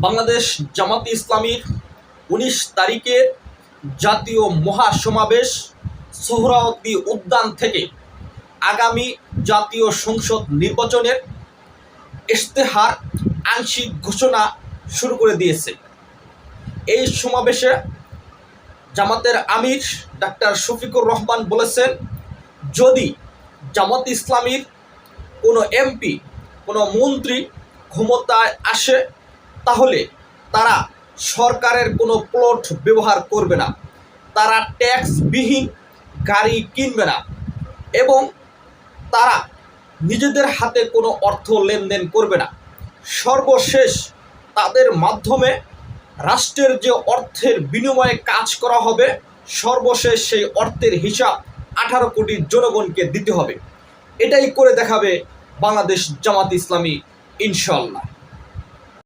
বাংলাদেশ জামাতে ইসলামীর ১৯ তারিখে জাতীয় মহাসমাবেশ সোহরাওয়ার্দী উদ্যান থেকে আগামী জাতীয় সংসদ নির্বাচনের ইশতেহার আংশিক ঘোষণা শুরু করে দিয়েছে। এই সমাবেশে জামাতের আমির ডাক্তার শফিকুর রহমান বলেছেন, যদি জামাত ইসলামীর কোনো এমপি, কোনো মন্ত্রী ক্ষমতায় আসে তাহলে তারা সরকারের কোনো প্লট ব্যবহার করবে না, তারা ট্যাক্সবিহীন গাড়ি কিনবে না এবং তারা নিজেদের হাতে কোনো অর্থ লেনদেন করবে না। সর্বশেষ তাদের মাধ্যমে রাষ্ট্রের যে অর্থের বিনিময়ে কাজ করা হবে, সর্বশেষ সেই অর্থের হিসাব 18 কোটি জনগণকে দিতে হবে। এটাই করে দেখাবে বাংলাদেশ জামাত ইসলামী, ইনশাআল্লাহ।